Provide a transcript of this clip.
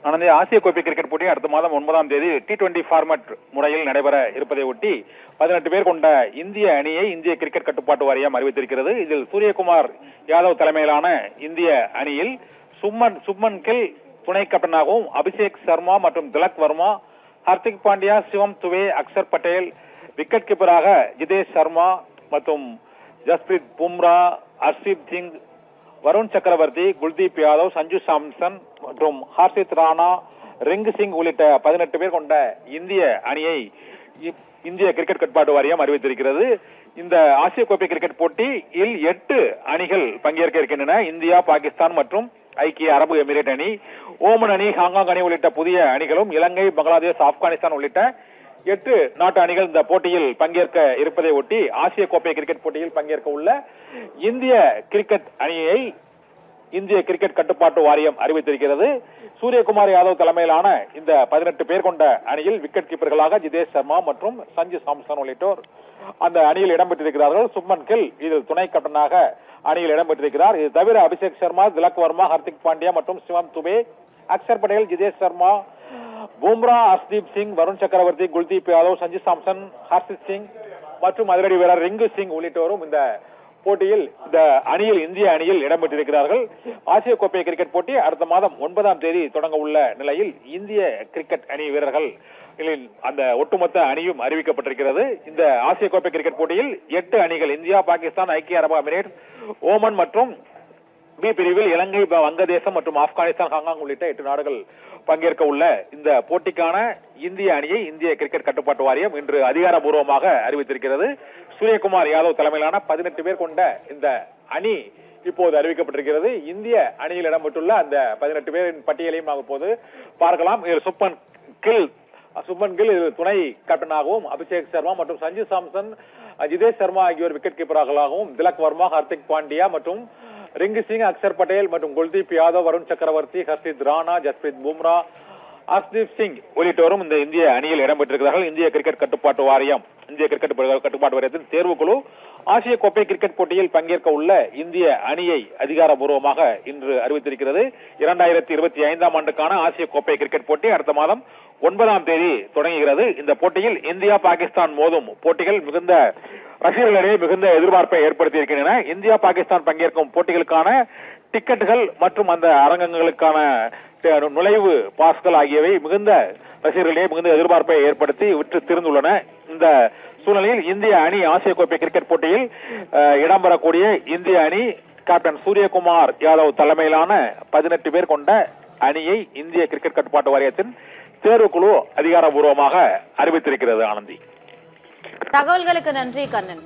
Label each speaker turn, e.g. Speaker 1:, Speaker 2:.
Speaker 1: ஆனந்தி, ஆசிய கோப்பை கிரிக்கெட் போட்டி அடுத்த மாதம் 9ஆம் தேதி T20 ஃபார்மட் முறையில் நடைபெற இருப்பதை ஒட்டி 18 பேர் கொண்ட இந்திய அணியை இந்திய கிரிக்கெட் கட்டுப்பாட்டு வாரியம் அறிவித்திருக்கிறது. இதில் சூரியகுமார் யாதவ் தலைமையிலான இந்திய அணியில் சுப்மன் கில் துணை கேப்டனாகவும், அபிஷேக் சர்மா மற்றும் திலக் வர்மா, ஹர்திக் பாண்டியா, சிவம் துபே, அக்சர் பட்டேல், விக்கெட் கீப்பராக ஜிதேஷ் சர்மா மற்றும் ஜஸ்பிரீத் பும்ரா, ஹர்ஷீப் சிங், வருண் சக்கரவர்த்தி, குல்தீப் யாதவ், சஞ்சு சாம்சன் மற்றும் ஹர்ஷித் ராணா, ரிங்கு சிங் உள்ளிட்ட 18 பேர் கொண்ட இந்திய அணியை இந்திய கிரிக்கெட் கட்டுப்பாட்டு வாரியம் அறிவித்திருக்கிறது. இந்த ஆசிய கோப்பை கிரிக்கெட் போட்டியில் 8 அணிகள் பங்கேற்க இருக்கின்றன. இந்தியா, பாகிஸ்தான் மற்றும் ஐக்கிய அரபு எமிரேட் அணி, ஓமன் அணி, ஹாங்காங் அணி உள்ளிட்ட புதிய அணிகளும், இலங்கை, பங்களாதேஷ், ஆப்கானிஸ்தான் உள்ளிட்ட 8 நாட்டு அணிகள் இந்த போட்டியில் பங்கேற்க இருப்பதை ஒட்டி ஆசிய கோப்பை கிரிக்கெட் போட்டியில் பங்கேற்க உள்ள இந்திய கிரிக்கெட் அணியை இந்திய கிரிக்கெட் கட்டுப்பாட்டு வாரியம் அறிவித்திருக்கிறது. சூரியகுமார் யாதவ் தலைமையிலான இந்த 18 பேர் கொண்ட அணியில் விக்கெட் கீப்பர்களாக ஜிதேஷ் சர்மா மற்றும் சஞ்சு சாம்சன் உள்ளிட்டோர் அந்த அணியில் இடம்பெற்றிருக்கிறார்கள். சுப்மன் கில் இதில் துணை கேப்டனாக அணியில் இடம்பெற்றிருக்கிறார். இது தவிர அபிஷேக் சர்மா, திலக் வர்மா, ஹர்திக் பாண்டியா மற்றும் சிவம் துபே, அக்சர் பட்டேல், ஜிதேஷ் சர்மா, பும்ரா, ஹர்ஷீப் சிங், வருண் சக்கரவர்த்தி, குல்தீப் யாதவ், சஞ்சு சாம்சன், ஹர்ஷித் சிங் மற்றும் அதிரடி வீரர் ரிங்கு சிங் உள்ளிட்டோரும் இந்த போட்டியில் இந்த அணியில் இந்திய அணியில் இடம்பெற்றிருக்கிறார்கள். ஆசிய கோப்பை கிரிக்கெட் போட்டி அடுத்த மாதம் 9ஆம் தேதி தொடங்க உள்ள நிலையில் இந்திய கிரிக்கெட் அணி வீரர்கள் அந்த ஒட்டுமொத்த அணியும் அறிவிக்கப்பட்டிருக்கிறது. இந்த ஆசிய கோப்பை கிரிக்கெட் போட்டியில் 8 அணிகள் இந்தியா, பாகிஸ்தான், ஐக்கிய அரபு எமிரேட், ஓமன் மற்றும் பி பிரிவில் இலங்கை, வங்கதேசம் மற்றும் ஆப்கானிஸ்தான், ஹாங்காங் உள்ளிட்ட 8 நாடுகள் பங்கேற்க உள்ள இந்த போட்டிக்கான இந்திய அணியை இந்திய கிரிக்கெட் கட்டுப்பாட்டு வாரியம் இன்று அதிகாரப்பூர்வமாக அறிவித்திருக்கிறது. சூரியகுமார் யாதவ் தலைமையிலான 18 பேர் கொண்ட இந்த அணி இப்போது அறிவிக்கப்பட்டிருக்கிறது. இந்திய அணியில் இடம்பெற்றுள்ள அந்த 18 பேரின் பட்டியலையும் நாம் இப்போது பார்க்கலாம். இதில் சுப்மன் கில் இதில் துணை கேப்டனாகவும், அபிஷேக் சர்மா மற்றும் சஞ்சு சாம்சன், ஜிதேஷ் சர்மா ஆகியோர் விக்கெட் கீப்பராகவும், திலக் வர்மா, ஹர்திக் பாண்டியா மற்றும் ரிங்கு சிங், அக்சர் பட்டேல் மற்றும் குல்தீப் யாதவ், வருண் சக்கரவர்த்தி, ஹர்ஷித் ராணா, ஜஸ்பிரீத் பும்ரா, ஹர்ஷீப் சிங் உள்ளிட்டோரும் இந்த இந்திய அணியில் இடம்பெற்றிருக்கிறார்கள். இந்திய கிரிக்கெட் கட்டுப்பாட்டு வாரியத்தின் தேர்வுக்குழு ஆசிய கோப்பை கிரிக்கெட் போட்டியில் பங்கேற்க உள்ள இந்திய அணியை அதிகாரப்பூர்வமாக இன்று அறிவித்திருக்கிறது. 2025ஆம் ஆண்டுக்கான ஆசிய கோப்பை கிரிக்கெட் போட்டி அடுத்த மாதம் 9ஆம் தேதி தொடங்குகிறது. இந்த போட்டியில் இந்தியா, பாகிஸ்தான் மோதும் போட்டிகள் ரசிகர்களிடையே மிகுந்த எதிர்பார்ப்பை ஏற்படுத்தி இருக்கின்றன. இந்தியா, பாகிஸ்தான் பங்கேற்கும் போட்டிகளுக்கான டிக்கெட்டுகள் மற்றும் அந்த அரங்கங்களுக்கான நுழைவு பாஸ்கள் ஆகியவை ரசிகர்களிடையே மிகுந்த எதிர்பார்ப்பை ஏற்படுத்தி விற்று திருந்துள்ளன. இந்த சூழ்நிலையில் இந்திய அணி ஆசிய கோப்பை கிரிக்கெட் போட்டியில் இடம்பெறக்கூடிய இந்திய அணி கேப்டன் சூரியகுமார் யாதவ் தலைமையிலான 18 பேர் கொண்ட அணியை இந்திய கிரிக்கெட் கட்டுப்பாட்டு வாரியத்தின் தேர்வுக்குழு அதிகாரப்பூர்வமாக அறிவித்திருக்கிறது. ஆனந்தி,
Speaker 2: தகவல்களுக்கு நன்றி கண்ணன்.